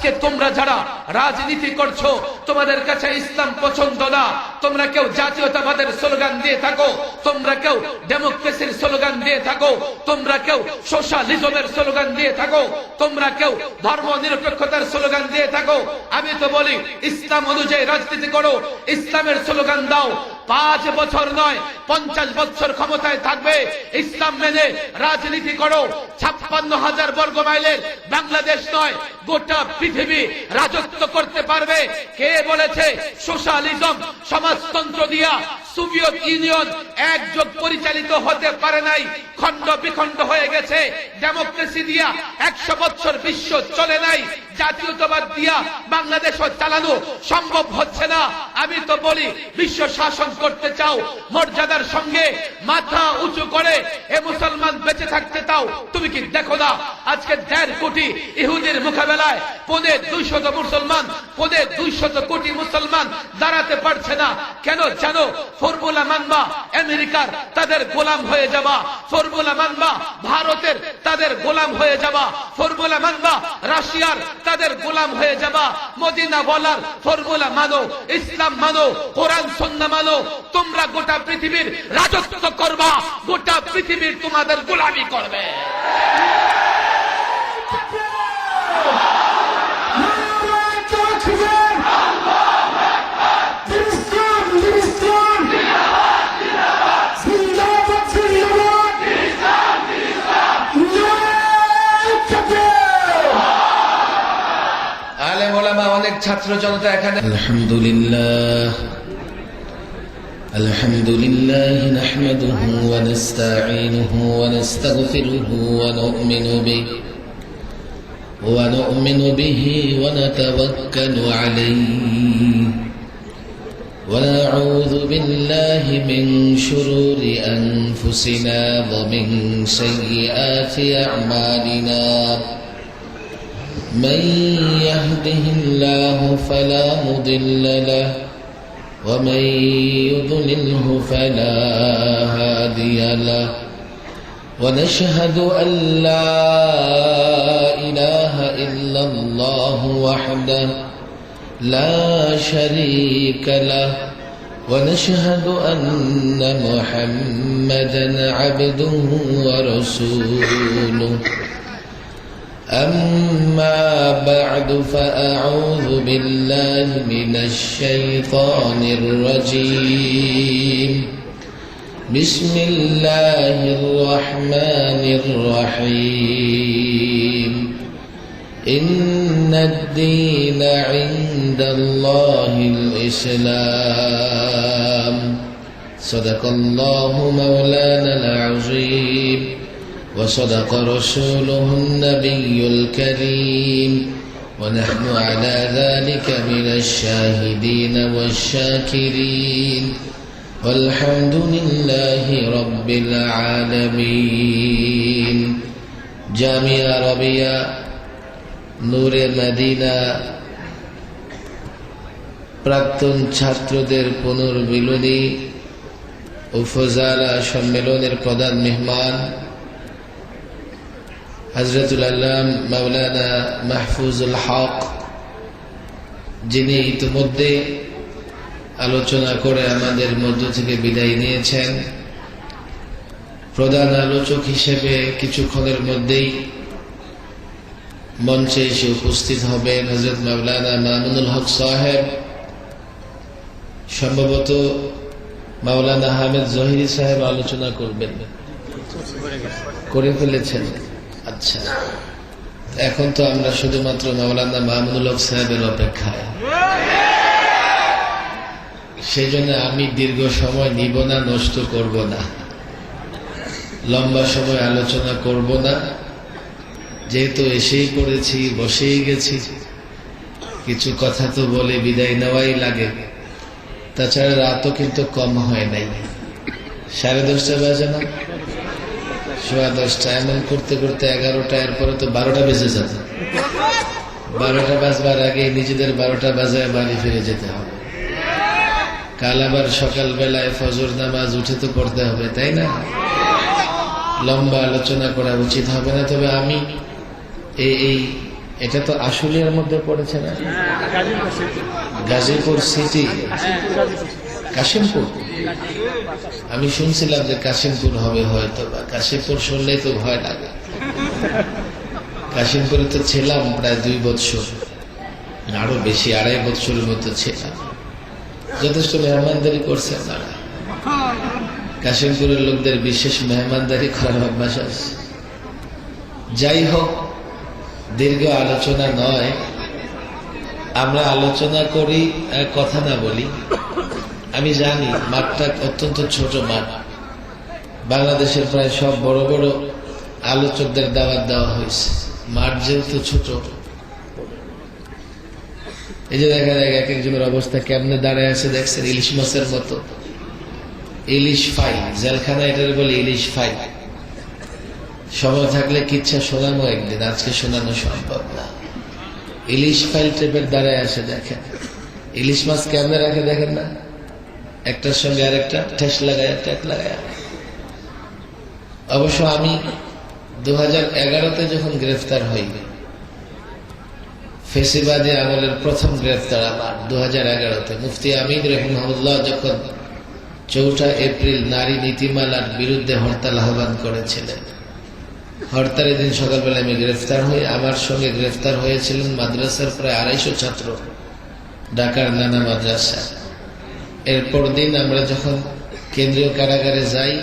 আজকে তোমরা যারা রাজনীতি করছো, তোমাদের কাছে ইসলাম পছন্দ না, তোমরা কেউ জাতীয়তাবাদের স্লোগান দিয়ে থাকো, তোমরা কেউ ডেমোক্রেসির স্লোগান দিয়ে থাকো, তোমরা কেউ সোশ্যালিজমের স্লোগান দিয়ে থাকো, তোমরা কেউ ধর্ম নিরপেক্ষতার স্লোগান দিয়ে থাকো, আমি তো বলি ইসলাম অনুযায়ী রাজনীতি করো, ইসলামের স্লোগান দাও। 5 বছর নয় 50 বছর ক্ষমতায় থাকবে, ইসলাম মেনে রাজনীতি করো। 56,000 বর্গ মাইলের বাংলাদেশ নয়, গোটা পৃথিবী রাজত্ব করতে পারবে। কে বলেছে সোশ্যালিজম সমাজতন্ত্র দিয়া সোভিয়েত ইউনিয়ন একযোগ পরিচালিত হতে পারে নাই, খণ্ড বিখণ্ড হয়ে গেছে। ডেমোক্রেসি দিয়া 100 বছর বিশ্ব চলে নাই, জাতীয়তাবাদ দিয়া বাংলাদেশও চালানো সম্ভব হচ্ছে না। আমি তো বলি বিশ্ব শাসন করতে চাও, মর্যাদার সঙ্গে মাথা উঁচু করে এ মুসলমান বেঁচে থাকতে চাও, তুমি কি দেখো না আজকে 1.5 কোটি ইহুদির মোকাবেলায় 250 মুসলমান, 200 কোটি মুসলমান দাঁড়াতে পারছে না। কেন জানো? ফর্মুলা মানবা আমেরিকার, তাদের গোলাম হয়ে যাবা। ফর্মুলা মানবা ভারতের, তাদের গোলাম হয়ে যাবা। ফর্মুলা মানবা রাশিয়ার, তাদের গোলাম হয়ে যাবা। মদিনা বলার ফর্মুলা মানো, ইসলাম মানো, কোরআন সুন্নাহ মানো, তোমরা গোটা পৃথিবীর রাজত্ব করবা, গোটা পৃথিবীর তোমাদের গোলামি করবে। অনেক ছাত্র জনতা এখানে। আলহামদুলিল্লাহ নাহমাদুহু ওয়া নাস্তাঈনুহু ওয়া নাস্তাগফিরুহু ওয়া নু'মিনু বিহি ওয়া নাতাওয়াক্কালু আলাইহি ওয়া নাউযু বিল্লাহি মিন শুরুরি আনফুসিনা ওয়া মিন সাইয়্যাতি আ'মালিনা। من يهده الله فلا مضل له ومن يضلله فلا هادي له ونشهد أن لا إله إلا الله وحده لا شريك له ونشهد أن محمدا عبده ورسوله أما بعد فأعوذ بالله من الشيطان الرجيم بسم الله الرحمن الرحيم إن الدين عند الله الإسلام صدق الله مولانا العظيم وصدق رسوله النبي الكريم ونحن على ذلك من الشاهدين والشاكرين والحمد لله رب العالمين। জামিয়া রবিয়া নূরে মদিনা প্রাক্তন ছাত্রদের পুনর্মিলনী উপজেলা সম্মেলনের প্রধান মেহমান হযরতুল আল্লাম মাওলানা মাহফুজুল হক, যিনি ইতিমধ্যে আলোচনা করে আমাদের মধ্য থেকে বিদায় নিয়েছেন, প্রধান আলোচক হিসেবে কিছুক্ষণের মধ্যেই মঞ্চে এসে উপস্থিত হবেন হযরত মাওলানা মামুনুল হক সাহেব। সম্ভবত মাওলানা হামিদ জহিরি সাহেব আলোচনা করবেন, করে ফেলেছেন। আচ্ছা, এখন তো আমরা শুধুমাত্র মাওলানা মামুনুল হক সাহেবের অপেক্ষায়, সেই জন্য আমি দীর্ঘ সময় নিব না, নষ্ট করব না, লম্বা সময় আলোচনা করব না। যেহেতু এসেই পড়েছি, বসেই গেছি, কিছু কথা তো বলে বিদায় নেওয়াই লাগে। তাছাড়া রাতও কিন্তু কম হয় নাই, 10:30 বাজে না, 10:15, এমন করতে করতে 11টা, এরপরে তো 12টা বেজে যাবে। 12টা বাজবার আগে নিজেদের 12টা বাজায় বাড়ি ফিরে যেতে হবে। কাল আবার সকালবেলায় ফজর নামাজ উঠে তো পড়তে হবে, তাই না? লম্বা আলোচনা করা উচিত হবে না। তবে আমি এই এটা তো আশুলিয়ার মধ্যে পড়েছে না? গাজীপুর সিটি, কাশিমপুর। আমি শুনছিলাম যে কাশিমপুর হবে, হয়তো বা কাশিমপুর শুনলেই তো ভয় লাগে। কাশিমপুরে তো ছিলাম প্রায় 2 বছর, আরো বেশি 2.5 বছরের মতো ছিলাম। যথেষ্ট মেহমানদারি করছে আপনারা। কাশিমপুরের লোকদের বিশেষ মেহমানদারি করার অভ্যাস আছে। যাই হোক, দীর্ঘ আলোচনা নয়, আমরা আলোচনা করি আর কথা না বলি। আমি জানি মাঠটা অত্যন্ত ছোট মাঠ, বাংলাদেশের প্রায় সব বড় বড় আলোচকদের দাওয়াত দেওয়া হয়েছে। মাঠ যেহেতু ছোট, এই যে দেখা যায় এক একজনের অবস্থা কেমনে দাঁড়ায় আছে দেখছেন, ইলিশ মাছের মতো। ইলিশ ফাইল, জেলখানা এটার বলে ইলিশ ফাইল। সময় থাকলে কিচ্ছা শোনানো একদিন, আজকে শোনানো সম্ভব না। ইলিশ ফাইল টাইপের দাঁড়ায় আসে দেখেন। ইলিশ মাছ কেমনে রাখে দেখেন না, একটার সঙ্গে আরেকটা ঠেস লাগায়, ট্যাক লাগায়। অবশ্য আমি 2011-তে যখন গ্রেফতার হই, ফেসিবাদী আমলের প্রথম গ্রেফতার আমার 2011-তে। মুফতি আমিন রহিমাহুল্লাহ যখন 4 এপ্রিল নারী নীতিমালার বিরুদ্ধে হরতাল আহ্বান করেছিলেন, হরতালের দিন সকালবেলা আমি গ্রেফতার হই। আমার সঙ্গে গ্রেফতার হয়েছিলেন মাদ্রাসার প্রায় 250 ছাত্র, ঢাকার নানা মাদ্রাসা। এরপর দিন আমরা যখন কেন্দ্রীয় কারাগারে যাই,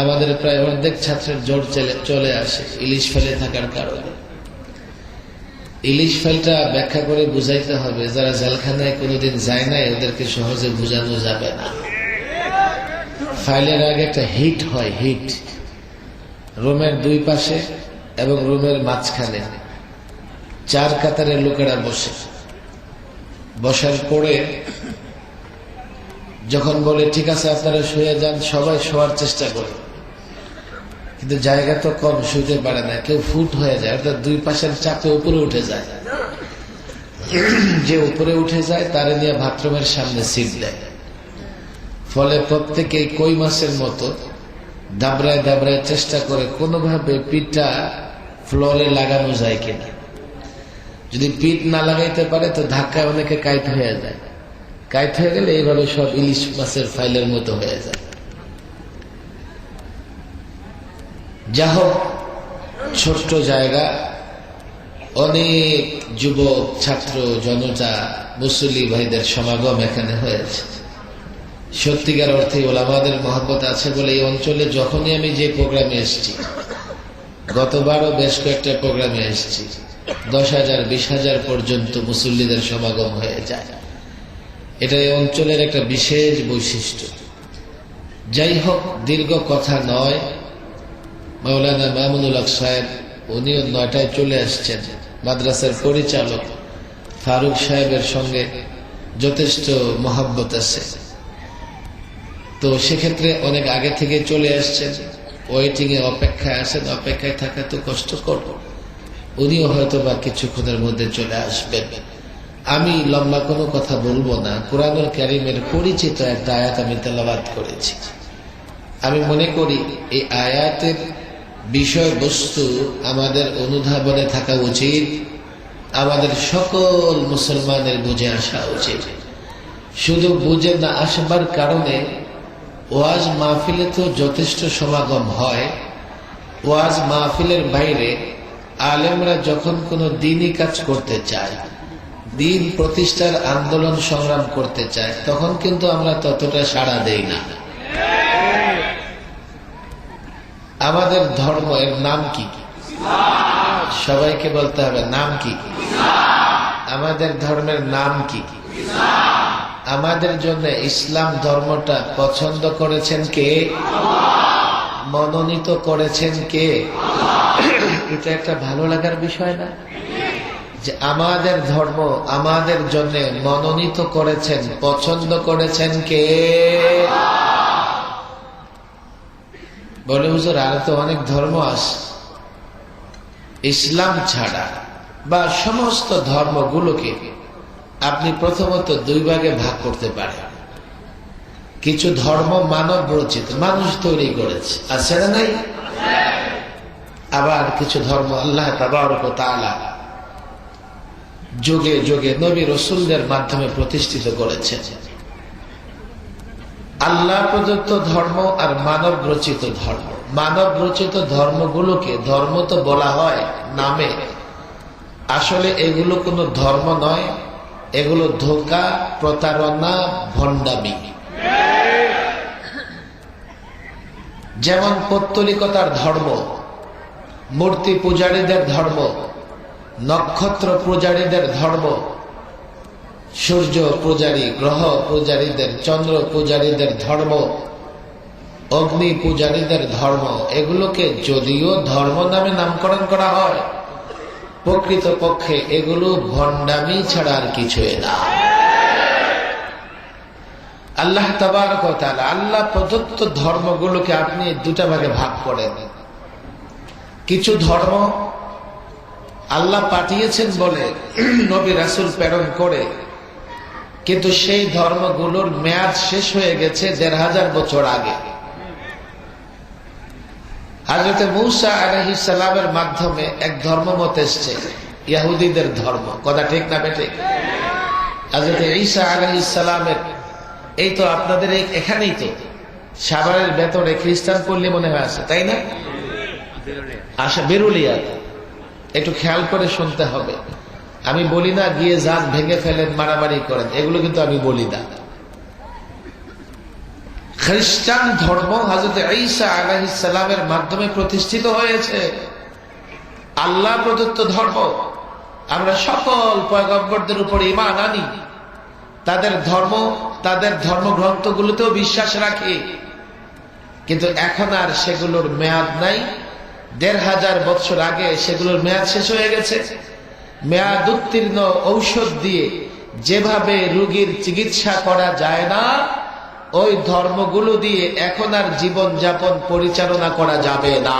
আমাদের প্রায় অর্ধেক ছাত্রের জোর চলে আসে ইলিশ ফেলে থাকার কারণে। ইলিশ ফেলটা ব্যাখ্যা করে বুঝাইতে হবে, যারা জেলখানায় কোনোদিন যায় নাই ওদেরকে সহজে বুঝানো যাবে না। ফাইলের আগে একটা হিট হয়, হিট রুমের 2 পাশে এবং রুমের মাঝখানে 4 কাতারের লোকেরা বসে। বসার পরে যখন বলে ঠিক আছে আপনারা শুয়ে যান, সবাই শোয়ার চেষ্টা করে, কিন্তু জায়গা তো কম, শুতে পারে না, কেউ ফুট হয়ে যায়, অর্থাৎ 2 পাশের চাপে উপরে উঠে যায়। যে উপরে উঠে যায় তারে নিয়ে বাথরুমের সামনে সিট দেয়। ফলে প্রত্যেকেই কই মাছের মতো দাবড়ায় দাবড়ায় চেষ্টা করে কোনোভাবে পিঠটা ফ্লোরে লাগানো যায় কিনা। যদি পিঠ না লাগাইতে পারে তো ধাক্কায় অনেকে কাইট হয়ে যায়। কাইট হয়ে গেলে এইভাবে সব ইলিশ মাছের ফাইলের মতো হয়ে যায়। যা হোক, ছোট্ট জায়গা, অনেক যুবক ছাত্র জনতা মুসল্লি ভাইদের সমাগম এখানে হয়েছে। সত্যিকার অর্থে ওলামাদের মহব্বত আছে বলে এই অঞ্চলে যখনই আমি যে প্রোগ্রামে এসেছি, গতবারও বেশ কয়েকটা প্রোগ্রামে এসেছি, 10,000 20,000 পর্যন্ত মুসল্লিদের সমাগম হয়ে যায়। এটা এই অঞ্চলের একটা বিশেষ বৈশিষ্ট্য। যাই হোক, দীর্ঘ কথা নয়, মাওলানা মামুনুল হক সাহেব উনিও 9টায় চলে আসছেন। মাদ্রাসার পরিচালক ফারুক সাহেবের সঙ্গে যথেষ্ট মহব্বত আছে, তো সেক্ষেত্রে অনেক আগে থেকে চলে আসছেন, ওয়েটিং এ অপেক্ষায় আছেন। অপেক্ষায় থাকা তো কষ্টকর, উনিও হয়তো বা কিছুক্ষণের মধ্যে চলে আসবেন। আমি লম্বা কোনো কথা বলবো না। কুরআনুল কারীমের পরিচিত একটা আয়াত আমি তেলাওয়াত করেছি। আমি মনে করি এই আয়াতের বিষয়বস্তু আমাদের অনুধাবনে থাকা উচিত, আমাদের সকল মুসলমানের বুঝে আসা উচিত। শুধু বুঝে না আসবার কারণে ওয়াজ মাহফিলে তো যথেষ্ট সমাগম হয়, ওয়াজ মাহফিলের বাইরে আলেমরা যখন কোনো দ্বীনি কাজ করতে চায়, দ্বীন প্রতিষ্ঠার আন্দোলন সংগ্রাম করতে চায়, তখন কিন্তু আমরা ততটা সাড়া দেই না। আমাদের ধর্ম এর নাম কি? সবাইকে বলতে হবে নাম কি? আমাদের ধর্মের নাম কি? আমাদের জন্য ইসলাম ধর্মটা পছন্দ করেছেন কে? মনোনীত করেছেন কে? এটা একটা ভালো লাগার বিষয় না, যে আমাদের ধর্ম আমাদের জন্য মনোনীত করেছেন, পছন্দ করেছেন কে? বলে হুজুর আরো তো অনেক ধর্ম আছে। ইসলাম ছাড়া বা সমস্ত ধর্মগুলোকে আপনি প্রথমত 2 ভাগে ভাগ করতে পারেন। কিছু ধর্ম মানব রচিত, মানুষ তৈরি করেছে, আছে না নাই? আবার কিছু ধর্ম আল্লাহ তাবারক ওয়া তাআলা যুগে যুগে নবী রাসূলদের মাধ্যমে প্রতিষ্ঠিত করেছেন। আল্লাহ প্রদত্ত ধর্ম আর মানব রচিত ধর্ম। মানব রচিত ধর্মগুলোকে ধর্ম তো বলা হয় নামে, আসলে এগুলো কোনো ধর্ম নয়, এগুলো ধোঁকা, প্রতারণা, ভণ্ডামি। যেমন পৌত্তলিকতার ধর্ম, মূর্তি পূজারীদের ধর্ম, নক্ষত্র পূজারীদের ধর্ম, সূর্য পূজারী, গ্রহ পূজারীদের, চন্দ্র পূজারীদের ধর্ম, অগ্নি পূজারীদের ধর্ম, এগুলোকে যদিও ধর্ম নামে নামকরণ করা হয়, প্রকৃতপক্ষে এগুলো ভণ্ডামি ছাড়া আর কিছুই না। আল্লাহ তাবারক ওয়া তাআলা আল্লাহ প্রদত্ত ধর্মগুলোকে আপনি দুটা ভাগে ভাগ করেন। কিছু ধর্ম আল্লাহ পাঠিয়েছেন বলে নবী রাসূল প্রেরণ করে, কিন্তু সেই ধর্মগুলোর মেয়াদ শেষ হয়ে গেছে ১৫০০ বছর আগে। হযরত মূসা আলাইহিস সালামের মাধ্যমে এক ধর্মমত এসেছে, ইহুদিদের ধর্ম। কথা ঠিক না বেঠিক? হযরত ঈসা আলাইহিস সালামের, এই তো আপনাদের এখানেই তো সাভারের ভেতরে খ্রিস্টান পল্লী মনে হয় আছে, তাই না? আশা বেরুলিয়া, একটু খেয়াল করে শুনতে হবে। আমি বলি না গিয়ে যান ভেঙে ফেলেন, মারামারি করেন, এগুলো কিন্তু আমি বলি না। খ্রিস্টান ধর্ম হযরত ঈসা আলাইহিস সালামের মাধ্যমে প্রতিষ্ঠিত হয়েছে, আল্লাহ প্রদত্ত ধর্ম। আমরা সকল পয়গম্বরদের উপর ঈমান আনি, তাদের ধর্ম, তাদের ধর্মগ্রন্থগুলোতেও বিশ্বাস রাখি, কিন্তু এখন আর সেগুলোর মেয়াদ নাই। ১৫০০ বছর আগে সেগুলোর মেয়াদ শেষ হয়ে গেছে। মেয়াদ উত্তীর্ণ ঔষধ দিয়ে যেভাবে রোগীর চিকিৎসা করা যায় না, ওই ধর্মগুলো দিয়ে এখন আর জীবন যাপন পরিচালনা করা যাবে না।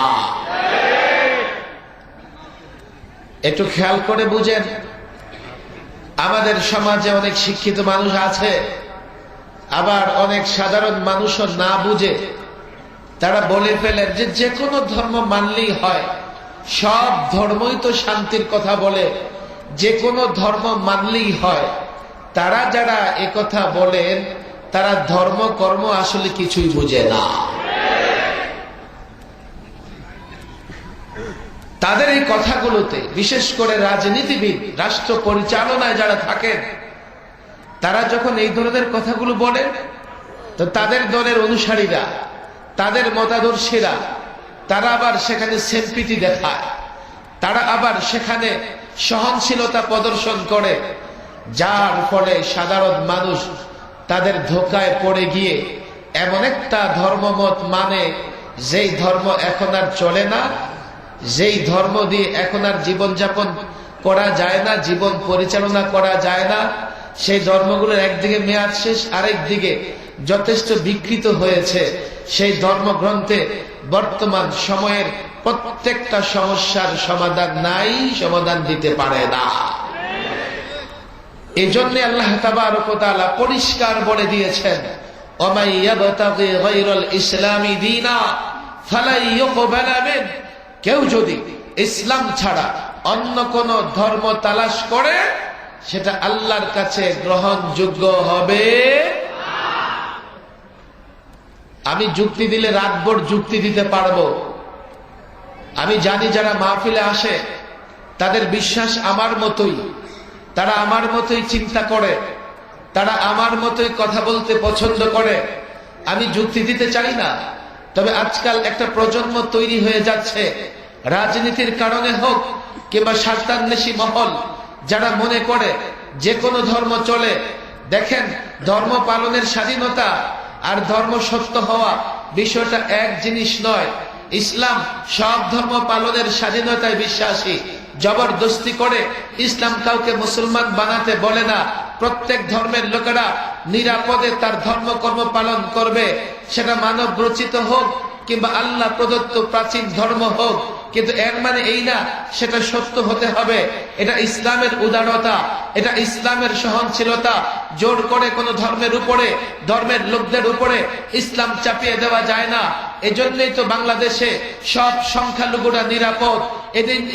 একটু খেয়াল করে বুঝেন, আমাদের সমাজে অনেক শিক্ষিত মানুষ আছে, আবার অনেক সাধারণ মানুষও না বুঝে তারা বলে ফেলেন যে যে কোনো ধর্ম মানলেই হয়, সব ধর্মই তো শান্তির কথা বলে, যে কোনো ধর্ম মানলেই হয়। তারা যারা একথা বলেন তারা ধর্ম কর্ম আসলে কিছুই বুঝে না। তাদের এই কথাগুলোতে বিশেষ করে রাজনীতিবিদ, রাষ্ট্র পরিচালনায় যারা থাকেন, তারা যখন এই ধরনের কথাগুলো বলে, তো তাদের দলের অনুসারীরা, তাদের মতাদর্শীরা, তারা আবার সেখানে সেলফিটি দেখায়, তারা আবার সেখানে সহনশীলতা প্রদর্শন করে, যার ফলে সাধারণ মানুষ তাদের ধোঁকায় পড়ে গিয়ে এমন একটা ধর্মমত মানে, যেই ধর্ম এখন আর চলে না, যেই ধর্ম দিয়ে এখন আর জীবনযাপন করা যায় না, জীবন পরিচালনা করা যায় না। সেই ধর্মগুলোর একদিকে মেয়াদ শেষ, আরেক দিকে যথেষ্ট বিকৃত হয়েছে। সেই ধর্মগ্রন্থে বর্তমান সময়ের প্রত্যেকটা সমস্যার সমাধান নাই, সমাধান দিতে পারে না। এই জন্য আল্লাহ তাবারক ওয়া তাআলা পরিষ্কার বলে দিয়েছেন, ওয়ামাই ইয়াবতাগি গায়রাল ইসলামি দীনা ফালাই ইউকবালা মিন, কেউ যদি ইসলাম ছাড়া অন্য কোন ধর্ম তালাশ করে সেটা আল্লাহর কাছে গ্রহণযোগ্য হবে। আমি যুক্তি দিলে রাতভর যুক্তি দিতে পারবো। আমি জানি যারা মাহফিলে আসে তাদের বিশ্বাস আমার মতোই, তারা আমার মতোই চিন্তা করে, তারা আমার মতোই কথা বলতে পছন্দ করে। আমি যুক্তি দিতে চাই না, তবে আজকাল একটা প্রজন্ম তৈরি হয়ে যাচ্ছে, রাজনীতির কারণে হোক কিংবা স্বার্থান্বেষী মহল, যারা মনে করে যে কোনো ধর্ম চলে। দেখেন, ধর্ম পালনের স্বাধীনতা আর ধর্ম সত্য হওয়া বিষয়টা এক জিনিস নয়। ইসলাম সব ধর্ম পালনের স্বাধীনতায় বিশ্বাসী। জবরদস্তি করে ইসলাম কাউকে মুসলমান বানাতে বলে না। প্রত্যেক ধর্মের লোকেরা নিরাপদে তার ধর্মকর্ম পালন করবে, সেটা মানব রচিত হোক কিংবা আল্লাহ প্রদত্ত প্রাচীন ধর্ম হোক, কিন্তু এর মানে এই না সেটা সত্য হতে হবে। এটা ইসলামের উদারতা, এটা ইসলামের সহনশীলতা। জোর করে কোনো ধর্মের উপরে, ধর্মের লোকদের উপরে ইসলাম চাপিয়ে দেওয়া যায় না। এজন্যই তো বাংলাদেশে সব সংখ্যালঘুরা নিরাপদ,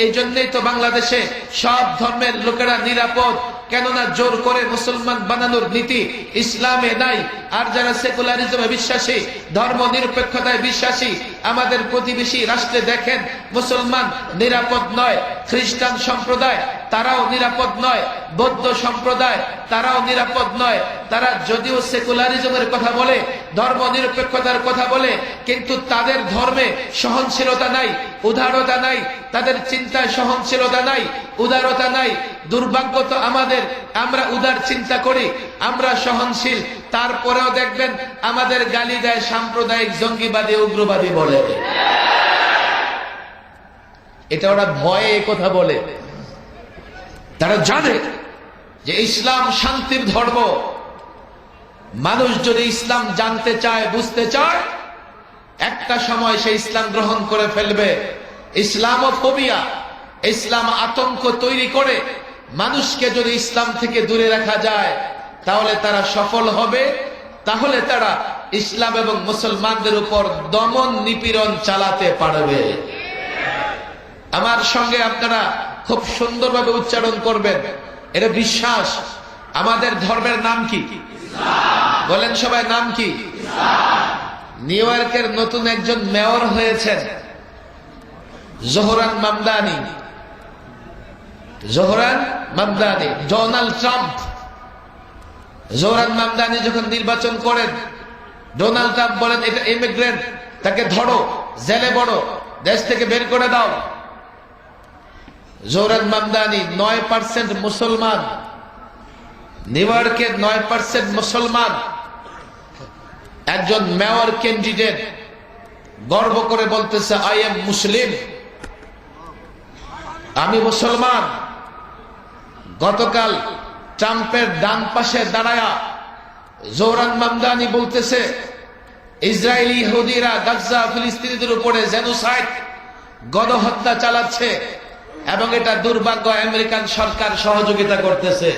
এই জন্যই তো বাংলাদেশে সব ধর্মের লোকেরা নিরাপদ, কেননা জোর করে মুসলমান বানানোর নীতি ইসলামে নাই। আর যারা সেকুলারিজমে বিশ্বাসী, ধর্ম নিরপেক্ষতায় বিশ্বাসী, আমাদের প্রতিবেশী রাষ্ট্রে দেখেন মুসলমান নিরাপদ নয়, খ্রিস্টান সম্প্রদায় তারাও নিরাপদ নয়, বৌদ্ধ সম্প্রদায় তারাও নিরাপদ নয়। তারা যদিও সেকুলারিজমের কথা বলে, ধর্ম নিরপেক্ষতার কথা বলে, কিন্তু তাদের ধর্মে সহনশীলতা নাই, উদারতা নাই, তাদের চিন্তায় সহনশীলতা নাই, উদারতা নাই। দুর্ভাগ্য তো আমাদের, আমরা উদার চিন্তা করি, আমরা সহনশীল, তারপরেও দেখবেন আমাদের গালি দেয় সাম্প্রদায়িক, জঙ্গিবাদী, উগ্রবাদী বলে। এটা ওরা ভয়ে কথা বলে। তারা জানে যে ইসলাম শান্তির ধর্ম। মানুষ যদি ইসলাম জানতে চায়, বুঝতে চায়, একটা সময় সে ইসলাম গ্রহণ করে ফেলবে। ইসলামোফোবিয়া, ইসলাম আতঙ্ক তৈরি করে মানুষকে যদি ইসলাম থেকে দূরে রাখা যায়, তাহলে তারা সফল হবে। তাহলে তারা ইসলাম এবং মুসলমানদের উপর দমন নিপীড়ন চালাতে পারবে। আমার সঙ্গে আপনারা খুব সুন্দরভাবে উচ্চারণ করবেন, এটা বিশ্বাস। আমাদের ধর্মের নাম কি? বলেন সবাই, নাম কি? নিউ ইয়র্কের নতুন একজন মেয়র হয়েছেন Zohran Mamdani. Zohran Mamdani, Donald Trump. Zohran Mamdani যখন নির্বাচন করেন, ডোনাল্ড ট্রাম্প বলেন এটা ইমিগ্রেন্ট, তাকে ধরো, জেলে বড়, দেশ থেকে বের করে দাও। জোহরান মামদানি 9% মুসলমান, নিউ ইয়র্কের 9% মুসলমান, একজন মেয়র ক্যান্ডিডেট গর্ব করে বলতেছে আই এম মুসলিম, আমি মুসলমান। গতকাল ট্রাম্পের ডান পাশে দাঁড়ায়া জোহরান মামদানি বলতেছে ইসরায়েলি ইহুদিরা গাজা ফিলিস্তিনিদের উপরে জেনোসাইড, গণহত্যা চালাচ্ছে, এবং এটা দুর্ভাগ্য আমেরিকান সরকার সহযোগিতা করতেছে।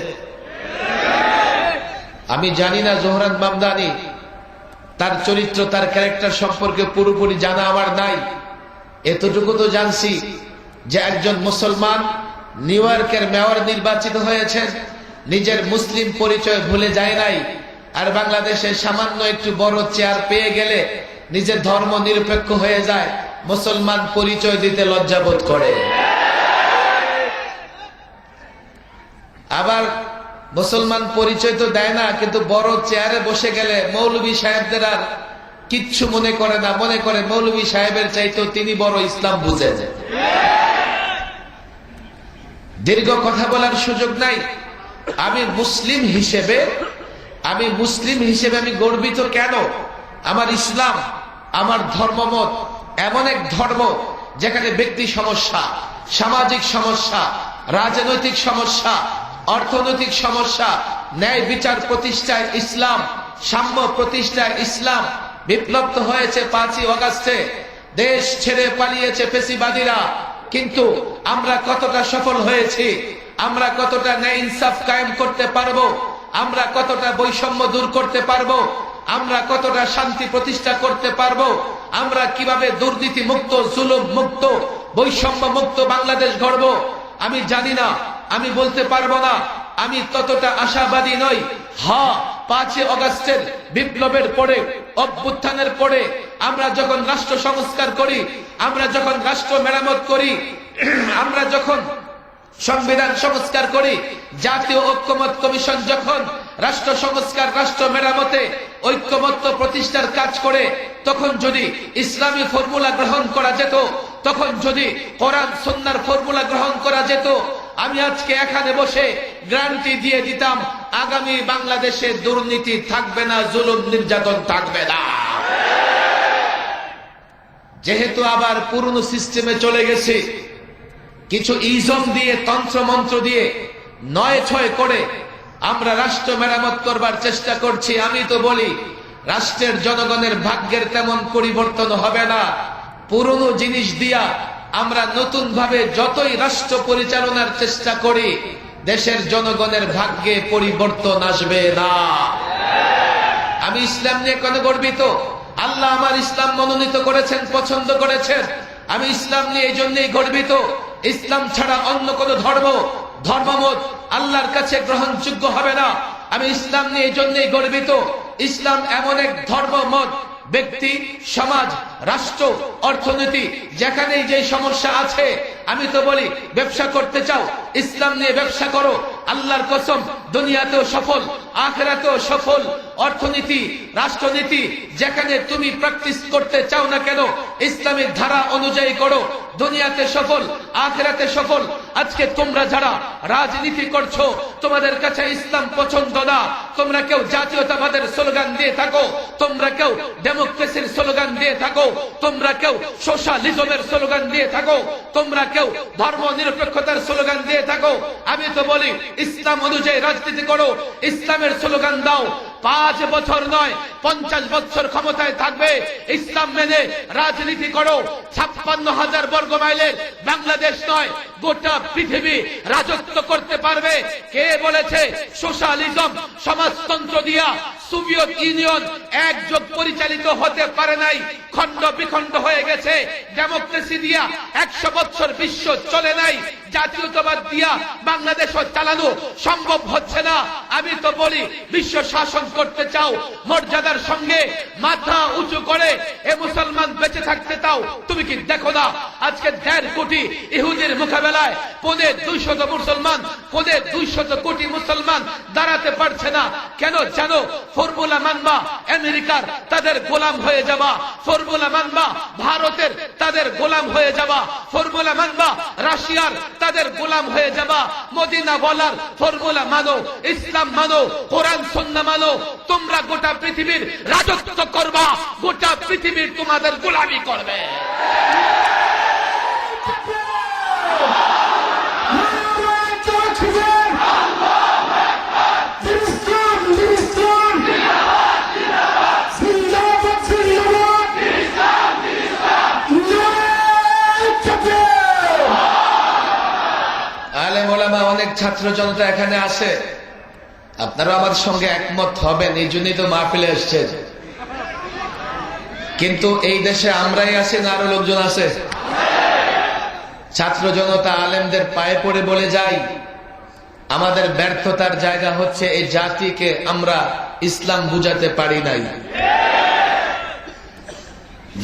আমি জানি না জোহরান মামদানি, তার চরিত্র, তার ক্যারেক্টার সম্পর্কে পুরোপুরি জানা আমার নাই। এতটুকু তো জানছি যে একজন মুসলমান নিউ ইয়র্কের মেয়র নির্বাচিত হয়েছেন, নিজের মুসলিম পরিচয় ভুলে যায় নাই। আর বাংলাদেশে সামান্য একটু বড় চেয়ার পেয়ে গেলে নিজের ধর্ম নিরপেক্ষ হয়ে যায়, মুসলমান পরিচয় দিতে লজ্জাবোধ করে। আবার মুসলমান পরিচয় তো দেয় না, কিন্তু বড় চেয়ারে বসে গেলে মৌলভী সাহেবদের আর কিচ্ছু মনে করে না, মনে করে মৌলভী সাহেবের চাইতেও তিনি বড় ইসলাম বুঝেন। দীর্ঘ কথা বলার সুযোগ নাই। আমি মুসলিম হিসেবে আমি গর্বিত। কেন? আমার ইসলাম, আমার ধর্মমত এমন এক ধর্ম যেখানে ব্যক্তি সমস্যা, সামাজিক সমস্যা, রাজনৈতিক সমস্যা, অর্থনৈতিক সমস্যা, ন্যায় বিচার প্রতিষ্ঠায় ইসলাম, সাম্য প্রতিষ্ঠায় ইসলাম। বিপ্লব তো হয়েছে 5ই আগস্টে, দেশ ছেড়ে পালিয়েছে ফেসিবাদীরা, কিন্তু আমরা কতটা সফল হয়েছি? আমরা কতটা ন্যায় ইনসাফ কায়েম করতে পারবো? আমরা কতটা বৈষম্য দূর করতে পারবো? আমরা কতটা শান্তি প্রতিষ্ঠা করতে পারবো? আমরা কিভাবে দুর্নীতি মুক্ত, জুলুম মুক্ত, বৈষম্য মুক্ত বাংলাদেশ গড়ব? আমি জানি না, আমি বলতে পারবো না। আমি ততটা আশাবাদী নই। হ্যাঁ, 5ই আগস্টের বিপ্লবের পরে, অভ্যুত্থানের পরে আমরা যখন রাষ্ট্র সংস্কার করি, আমরা যখন রাষ্ট্র মেরামত করি, আমরা যখন সংবিধান সংস্কার করি, জাতীয় ঐক্যমত কমিশন যখন রাষ্ট্র সংস্কার, রাষ্ট্র মেরামতে ঐক্যমত্য প্রতিষ্ঠার কাজ করে, তখন যদি ইসলামী ফর্মুলা গ্রহণ করা যেত, তখন যদি কোরআন সুন্নাহর ফর্মুলা গ্রহণ করা যেত, আমি আজকে এখানে বসে গ্যারান্টি দিয়ে দিতাম আগামী বাংলাদেশে দুর্নীতি থাকবে না, জুলুম নির্যাতন থাকবে না। যেহেতু আবার পুরনো সিস্টেমে চলে গেছে, কিছু ইজম দিয়ে, তন্ত্র মন্ত্র দিয়ে, 9-6 করে আমরা রাষ্ট্র মেরামত করবার চেষ্টা করছি। আমি তো বলি রাষ্ট্রের জনগণের ভাগ্যের তেমন পরিবর্তন হবে না। পুরনো জিনিস দিয়া আমরা নতুন ভাবে যতই রাষ্ট্র পরিচালনার চেষ্টা করি, দেশের জনগণের ভাগ্যে পরিবর্তন আসবে না। আমি ইসলাম নিয়ে কেন গর্বিত? আল্লাহ আমার ইসলাম মনোনীত করেছেন, পছন্দ করেছেন। আমি ইসলাম নিয়ে এই জন্যই গর্বিত। ইসলাম ছাড়া অন্য কোন ধর্মমত আল্লাহর কাছে গ্রহণযোগ্য হবে না। আমি ইসলাম নিয়ে এই জন্যই গর্বিত। ইসলাম এমন এক ধর্মমত, ব্যক্তি, সমাজ, রাষ্ট্র, অর্থনীতি, যেখানেই যে সমস্যা আছে, আমি তো বলি ব্যবসা করতে চাও, ইসলাম নিয়ে ব্যবসা করো। আল্লাহর কসম, দুনিয়াতেও সফল, আখিরাতেও সফল। অর্থনীতি, রাষ্ট্রনীতি যেখানে তুমি প্র্যাকটিস করতে চাও না কেন, ইসলামের ধারা অনুযায়ী করো, দুনিয়াতে সফল, আখিরাতে সফল। আজকে তোমরা যারা রাজনীতি করছো, তোমাদের কাছে ইসলাম পছন্দ না, তোমরা কেউ জাতীয়তাবাদের স্লোগান দিয়ে থাকো, তোমরা কেউ ডেমোক্রেসির স্লোগান দিয়ে থাকো, তোমরা কেউ সোশ্যালিজমের স্লোগান দিয়ে থাকো, তোমরা কেউ ধর্ম নিরপেক্ষতার স্লোগান দিয়ে থাকো। আমি তো বলি ইসলাম অনুযায়ী রাজনীতি করো, ইসলামের স্লোগান দাও। 5 বছর নয়, 50 বছর ক্ষমতায় থাকবে, ইসলাম মেনে রাজনীতি করো। 56,000 বর্গ মাইলের বাংলাদেশ নয়, গোটা পৃথিবী রাজত্ব করতে পারবে। কে বলেছে সোশ্যালিজম, সমাজতন্ত্র দিয়া সোভিয়েত ইউনিয়ন একযোগ পরিচালিত হতে পারে নাই, খণ্ড বিখণ্ড হয়ে গেছে। ডেমোক্রেসি দিয়া 100 বছর বিশ্ব চলে নাই, জাতীয়তাবাদ দিয়া বাংলাদেশও চালানো সম্ভব হচ্ছে না। আমি তো বলি বিশ্ব শাসন করতে চাও, মর্যাদার সঙ্গে মাথা উঁচু করে এ মুসলমান বেঁচে থাকতে চাও, তুমি কি দেখো না আজকে 1.5 কোটি ইহুদির মোকাবেলায় 250 মুসলমান, 200 কোটি মুসলমান দাঁড়াতে পারছে না। কেন জানো? ফর্মুলা মানবা আমেরিকার, তাদের গোলাম হয়ে যাবা। ফর্মুলা মানবা ভারতের, তাদের গোলাম হয়ে যাবা। ফর্মুলা মানবা রাশিয়ার, তাদের গোলাম হয়ে যাবা। মদিনা বলার ফর্মুলা মানো, ইসলাম মানো, কোরআন সুন্নাহ মানো, তোমরা গোটা পৃথিবীর রাজত্ব করবা, গোটা পৃথিবীর তোমাদের গোলামি করবে। আলেম ওলামা, অনেক ছাত্র জনতা এখানে আসে, আপনারা আমার সঙ্গে একমত হবেন, এই জন্যই তো মাহফিলে এসছেন। কিন্তু এই দেশে আমরাই আছি না আরো লোকজন আছে? ছাত্র জনতা আলেমদের পায়ে পড়ে বলে যাই, আমাদের ব্যর্থতার জায়গা হচ্ছে এই জাতিকে আমরা ইসলাম বুঝাতে পারি নাই।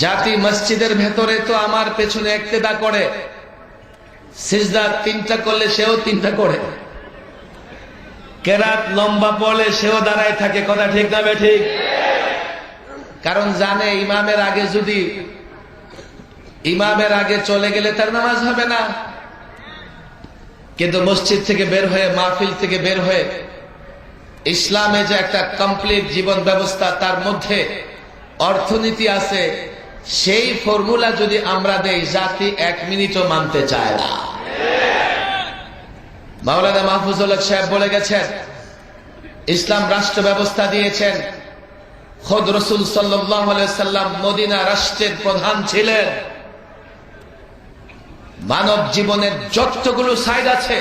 জাতি মসজিদের ভেতরে তো আমার পেছনে ইক্তেদা করে, সিজদা 3টা করলে সেও 3টা করে, কেরাত লম্বা পড়লে সেও দাঁড়ায় থাকে। কথা ঠিক না বেঠিক? কারণ জানে ইমামের আগে চলে গেলে তার নামাজ হবে না। কিন্তু মসজিদ থেকে বের হয়ে, মাহফিল থেকে বের হয়ে, ইসলামে যে একটা কমপ্লিট জীবন ব্যবস্থা, তার মধ্যে অর্থনীতি আছে, সেই ফর্মুলা যদি আমরা দেই, জাতি 1 মিনিটও মানতে চায় না। মাওলানা মাহফুজুল হক সাহেব বলে গেছেন, ইসলাম রাষ্ট্র ব্যবস্থা দিয়েছেন, খোদ রাসূল সাল্লাল্লাহু আলাইহি সাল্লাম মদিনা রাষ্ট্রের প্রধান ছিলেন। মানব জীবনের যতগুলো সাইড আছে,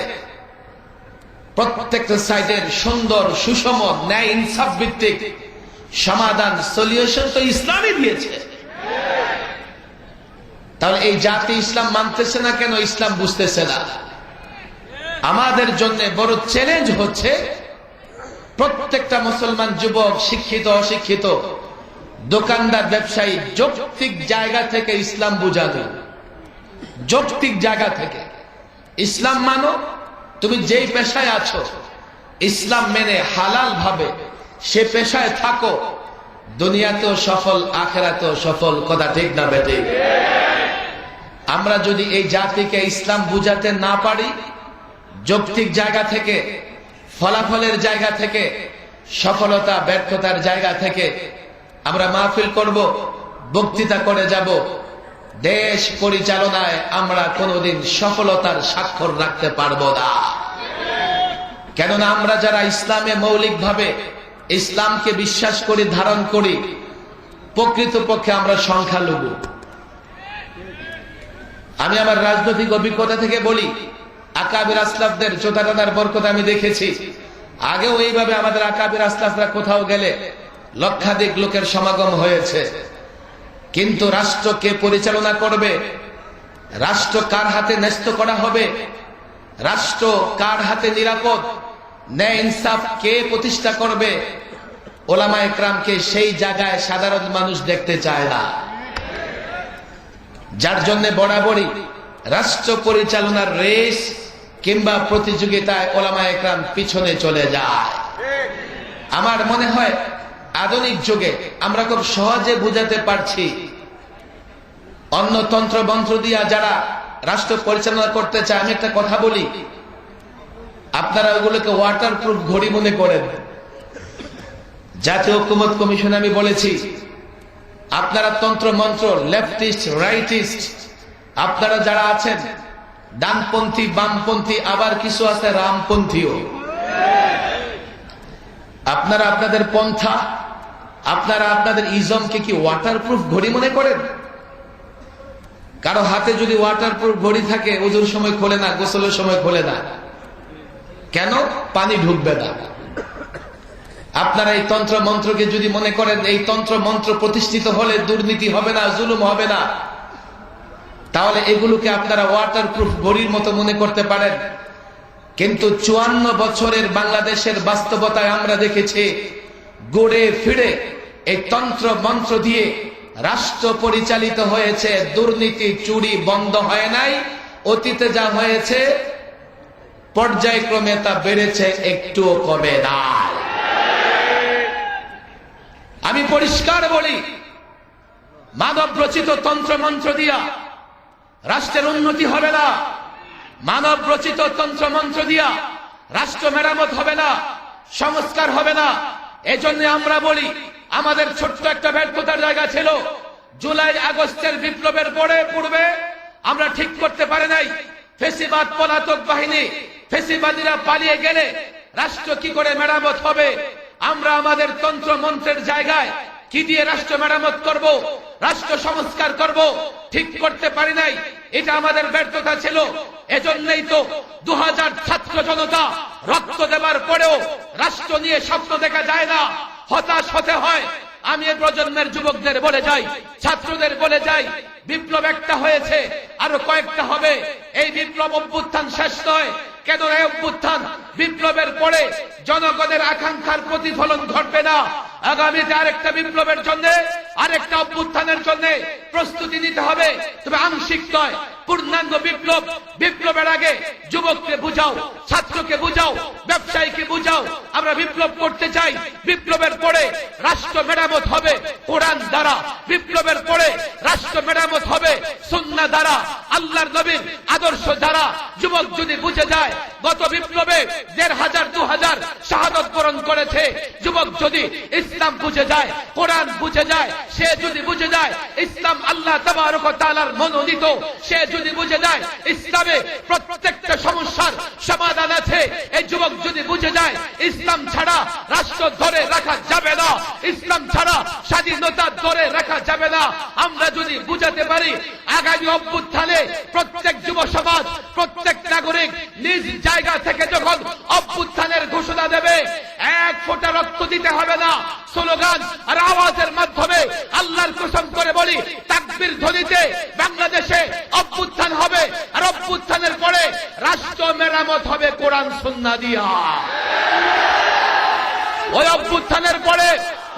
প্রত্যেকটা সাইডের সুন্দর, সুষম, ন্যায় ইনসাফ ভিত্তিক সমাধান, সলিউশন তো ইসলামই দিয়েছে। তাহলে এই জাতি ইসলাম মানতেছে না কেন? ইসলাম বুঝতেছে না। আমাদের জন্য বড় চ্যালেঞ্জ হচ্ছে প্রত্যেকটা মুসলমান যুবক, শিক্ষিত অশিক্ষিত, দোকানদার, ব্যবসায়ী, যৌক্তিক জায়গা থেকে ইসলাম বুঝানো। যৌক্তিক জায়গা থেকে ইসলাম মানো। তুমি যেই পেশায় আছো, ইসলাম মেনে হালাল ভাবে সে পেশায় থাকো, দুনিয়াতেও সফল, আখিরাতেও সফল। কথা ঠিক না বেঠিক? আমরা যদি এই জাতিকে ইসলাম বুঝাতে না পারি, যৌক্তিক জায়গা থেকে, ফলাফলের জায়গা থেকে, সফলতা ব্যর্থতার জায়গা থেকে আমরা মাহফিল করব, বক্তৃতা করে যাব, দেশ পরিচালনায় আমরা কোনোদিন সফলতার স্বাক্ষর রাখতে পারবো না। কেননা আমরা যারা ইসলামে মৌলিকভাবে ইসলামকে বিশ্বাস করি, ধারণ করি, প্রকৃতপক্ষে আমরা সংখ্যালঘু। আমি আমার রাজনৈতিক অভিজ্ঞতা থেকে বলি, আকাবির আসলাফদের চোদাটানার বরকত আমি দেখেছি। আগেও এইভাবে আমাদের আকাবির আসলাফরা কোথাও গেলে লক্ষাধিক লোকের সমাগম হয়েছে। কিন্তু রাষ্ট্রকে পরিচালনা করবে, রাষ্ট্র কার হাতে ন্যস্ত করা হবে, রাষ্ট্র কার হাতে নিরাপদ, ন্যায় ইনসাফ কে প্রতিষ্ঠা করবে, ওলামায়ে কেরামকে সেই জায়গায় সাধারণ মানুষ দেখতে চায় না। যার জন্য বরাবরই রাষ্ট্র পরিচালনার রেস কিংবা প্রতিযোগিতায় ওলামায়ে কেরাম পিছনে চলে যায়। আমার মনে হয় আধুনিক যুগে আমরা খুব সহজে বুঝাতে পারছি, অন্য তন্ত্র মন্ত্র দিয়া যারা রাষ্ট্র পরিচালনা করতে চায়, আমি একটা কথা বলি, আপনারা ওগুলোকে ওয়াটারপ্রুফ ঘড়ি মনে করেন। জাতীয় ঐকমত্য কমিশনে আমি বলেছি, আপনারা তন্ত্র মন্ত্র, লেফটিস্ট, রাইটিস্ট, আপনারা যারা আছেন ডানপন্থী, বামপন্থী, আবার কিছু আছে রামপন্থীও, আপনারা আপনাদের পন্থা, আপনারা আপনাদের ইজমকে কি ওয়াটারপ্রুফ ঘড়ি মনে করেন? কারো হাতে যদি ওয়াটারপ্রুফ ঘড়ি থাকে, ওজুর সময় খোলে না, গোসলের সময় খোলে না, কেন? পানি ঢুকবে না। আপনারা এই তন্ত্র মন্ত্রকে যদি মনে করেন এই তন্ত্র মন্ত্র প্রতিষ্ঠিত হলে দুর্নীতি হবে না, জুলুম হবে না, তাহলে এগুলোকে আপনারা ওয়াটারপ্রুফ ঘড়ির মতো মনে করতে পারেন। কিন্তু 54 বছরের বাংলাদেশের বাস্তবতায় আমরা দেখেছি, গড়ে ফিরে এই তন্ত্র মন্ত্র দিয়ে রাষ্ট্র পরিচালিত হয়েছে, দুর্নীতি চুরি বন্ধ হয় নাই, অতীতে যা হয়েছে পর্যায়ক্রমে তা বেড়েছে, একটুও কমে না। আমি পরিষ্কার বলি, মানব রচিত তন্ত্র মন্ত্র দিয়া রাষ্ট্রের উন্নতি হবে না, মানব রচিত তন্ত্র মন্ত্র দিয়া রাষ্ট্র মেরামত হবে না, সংস্কার হবে না। এজন্য আমরা বলি, আমাদের ছোট্ট একটা ব্যর্থতার জায়গা ছিল, জুলাই আগস্টের বিপ্লবের পূর্বে আমরা ঠিক করতে পারি নাই ফেসিবাদ পলাতক বাহিনী, ফেসিবাদীরা পালিয়ে গেলে রাষ্ট্র কি করে মেরামত হবে। আমরা আমাদের তন্ত্র মন্ত্রের জায়গায় কি দিয়ে রাষ্ট্র মেরামত করব, রাষ্ট্র সংস্কার করব, ঠিক করতে পারি নাই। এটা আমাদের ব্যর্থতা ছিল। এজন্যই তো 2000 ছাত্র জনতা রক্ত দেবার পরেও রাষ্ট্র নিয়ে স্বপ্ন দেখা যায় না, হতাশ হতে হয়। আমি এই প্রজন্মের যুবকদের বলে যাই, ছাত্রদের বলে যাই, বিপ্লব একটা হয়েছে, আরো কয়েকটা হবে। এই বিপ্লব অভ্যুত্থান শেষ নয়। কেন এই অভ্যুত্থান? বিপ্লবের পরে জনগণের আকাঙ্ক্ষার প্রতিফলন ঘটবে না। আগামীতে আরেকটা বিপ্লবের জন্য, আরেকটা অভ্যুত্থানের জন্য প্রস্তুতি নিতে হবে, তবে আংশিক নয়, পূর্ণাঙ্গ বিপ্লব। বিপ্লবের আগে যুবককে বুঝাও, ছাত্রকে বুঝাও, ব্যবসায়ীকে বুঝাও, আমরা বিপ্লব করতে চাই। বিপ্লবের পরে রাষ্ট্র মেরামত হবে কোরআন দ্বারা, বিপ্লবের পরে রাষ্ট্র মেরামত হবে সুন্নাহ দ্বারা, আল্লাহর নবীর আদর্শ দ্বারা। যুবক যদি বুঝে যায়, গত বিপ্লবে 1500 2000 শাহাদত বরণ করেছে, যুবক যদি ইসলাম বুঝে যায়, কোরআন বুঝে যায়, সে যদি বুঝে যায় ইসলাম আল্লাহ তাবারক ওয়া তাআলার মনোনীত, সে যদি বুঝে যায় ইসলামে প্রত্যেকটা সমস্যার সমাধান আছে, এই যুবক যদি বুঝে যায় ইসলাম ছাড়া রাষ্ট্র ধরে রাখা যাবে না, ইসলাম ছাড়া স্বাধীনতা ধরে রাখা যাবে না, আমরা যদি বুঝাতে পারি, আগামী অভ্যুত্থানে প্রত্যেক যুব সমাজ, প্রত্যেক নাগরিক নিজ জায়গা থেকে যখন অভ্যুত্থানের ঘোষণা দেবে, এক ফোঁটা রক্ত দিতে হবে না, স্লোগান আর আওয়াজের মাধ্যমে আল্লাহর কসম করে বলি, তাকবীর ধ্বনিতে বাংলাদেশে অভ্যুত্থান হবে। আর অভ্যুত্থানের পরে রাষ্ট্র মেরামত হবে কোরআন সুন্নাহ দিয়া। ওই অভ্যুত্থানের পরে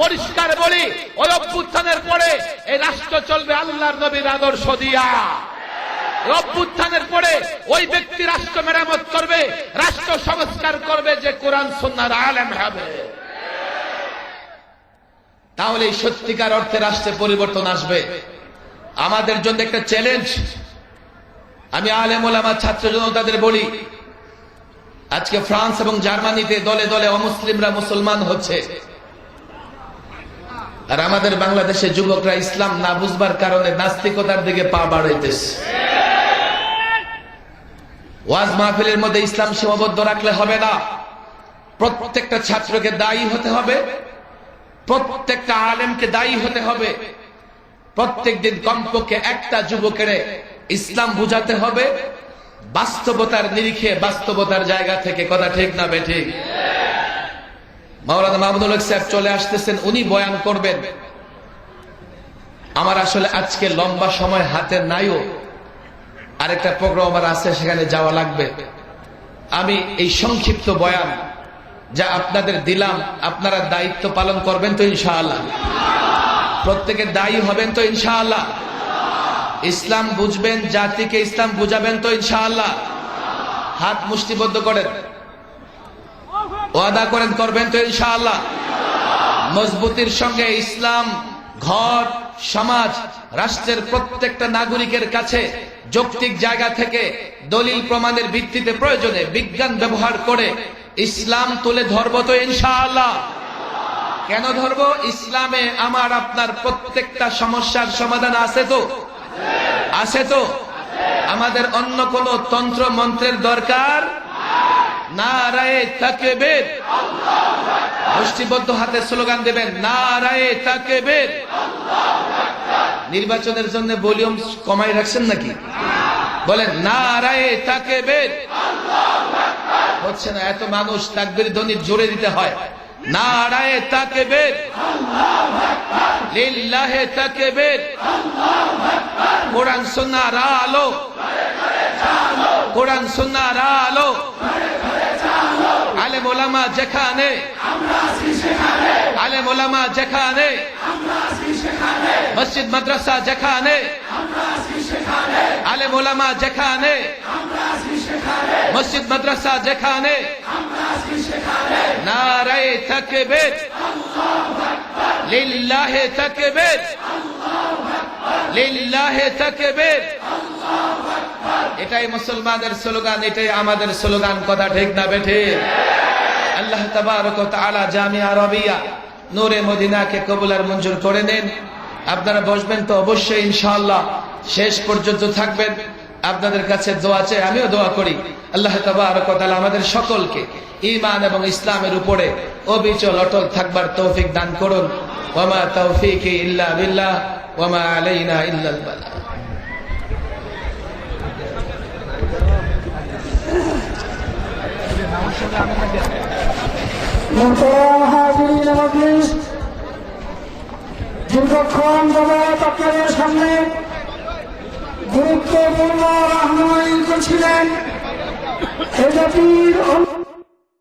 পরিষ্কার বলি, ওই অভ্যুত্থানের পরে এই রাষ্ট্র চলবে আল্লাহর নবীর আদর্শ দিয়া। অভ্যুত্থানের পরে ওই ব্যক্তি রাষ্ট্র মেরামত করবে, রাষ্ট্র সংস্কার করবে যে কোরআন সুন্নাহর আলেম হবে। তাহলে সত্যিকার অর্থে রাষ্ট্রে পরিবর্তন আসবে। আমাদের জন্য একটা চ্যালেঞ্জ। আমি আলেম ওলামা ছাত্র জনতাদের বলি, আজকে ফ্রান্স এবং জার্মানিতে দলে দলে অমুসলিমরা মুসলমান হচ্ছে, আর আমাদের বাংলাদেশের যুবকরা ইসলাম না বুঝবার কারণে নাস্তিকতার দিকে পা বাড়াইতেছে। ওয়াজ মাহফিলের মধ্যে ইসলাম সীমাবদ্ধ রাখলে হবে না, প্রত্যেকটা ছাত্রকে দায়ী হতে হবে, প্রত্যেকটা আলেমকে দায়ী হতে হবে, প্রত্যেক দিন কমপক্ষে একটা যুবকের ইসলাম বুঝাতে হবে, বাস্তবতার নিরিখে, বাস্তবতার জায়গা থেকে। কথা ঠিক না বেঠিক? মাওলানা মাহমুদুল হক সাহেব চলে আসতেছেন, উনি বয়ান করবেন। আমার আসলে আজকে লম্বা সময় হাতে নাইও, আরেকটা প্রোগ্রাম আমার আছে, সেখানে যাওয়া লাগবে। আমি এই সংক্ষিপ্ত বয়ান যা আপনাদের দিলাম, আপনারা দায়িত্ব পালন করবেন তো ইনশাআল্লাহ? প্রত্যেকে দায়ী হবেন তো ইনশাআল্লাহ? ইসলাম বুঝবেন, জাতিকে ইসলাম বুঝাবেন তো ইনশাআল্লাহ? হাত মুষ্টিবদ্ধ করেন, ওয়াদা করেন, করবেন তো ইনশাআল্লাহ? মজবুতির সঙ্গে ইসলাম ঘর, সমাজ, রাষ্ট্রের প্রত্যেকটা নাগরিকের কাছে যৌক্তিক জায়গা থেকে দলিল প্রমাণের ভিত্তিতে প্রয়োজনে বিজ্ঞান ব্যবহার করে ইসলাম তুলে ধরবো তো ইনশাআল্লাহ? কেন ধরবো? ইসলামে আমার আপনার প্রত্যেকটা সমস্যার সমাধান আছে তো? আছে তো? আমাদের অন্য কোন তন্ত্র মন্ত্রের দরকার নারায়ে তাকবীর। মুষ্টিবদ্ধ হাতে স্লোগান দেবেন, নারায়ে তাকবীর। নির্বাচনের জন্য ভলিউম কমাই রাখছেন নাকি? বলেন নারায়ে তাকবীর। হচ্ছে না, এত মানুষ, তাকবীর ধ্বনি জোরে দিতে হয়। নারায়ে তাকবীর, লিল্লাহে তাকবীর। কোরআন সুন্নাহর আলো, কোরআন সুন্নাহর আলো। আলেম ওলামা যেখানে, আলেম ওলামা যেখানে, মসজিদ মাদ্রাসা যেখানে, আলেম ওলামা যেখানে, মসজিদ মাদ্রাসা যেখানে, নারায়ে তাকবীর, লিল্লাহে তাকবীর, লিল্লাহে তাকবীর। এটাই মুসলমানদের স্লোগান, এটাই আমাদের স্লোগান। কথা ঠিক না বেঠে? আল্লাহ তাবারক ওয়া তাআলা জামিয়া আরবিয়া নূরে মদিনাকে কবুল আর মঞ্জুর করে নেন। আপনারা বসবেন তো অবশ্যই ইনশাআল্লাহ, শেষ পর্যন্ত থাকবেন। আপনাদের কাছে দোয়া চাই, আমিও দোয়া করি আল্লাহ তাবারক ওয়া তাআলা আমাদের সকলকে ঈমান এবং ইসলামের উপরে অবিচল অটল থাকবার তৌফিক দান করুন। ওয়া মা তাওফীকি ইল্লা বিল্লাহ ওয়া মা আলাইনা ইল্লাল বালাগ। দীর্ঘক্ষণ যাবৎ আপনাদের সামনে গুরুত্বপূর্ণ রাহনুমাই করছিলেন এ জাতির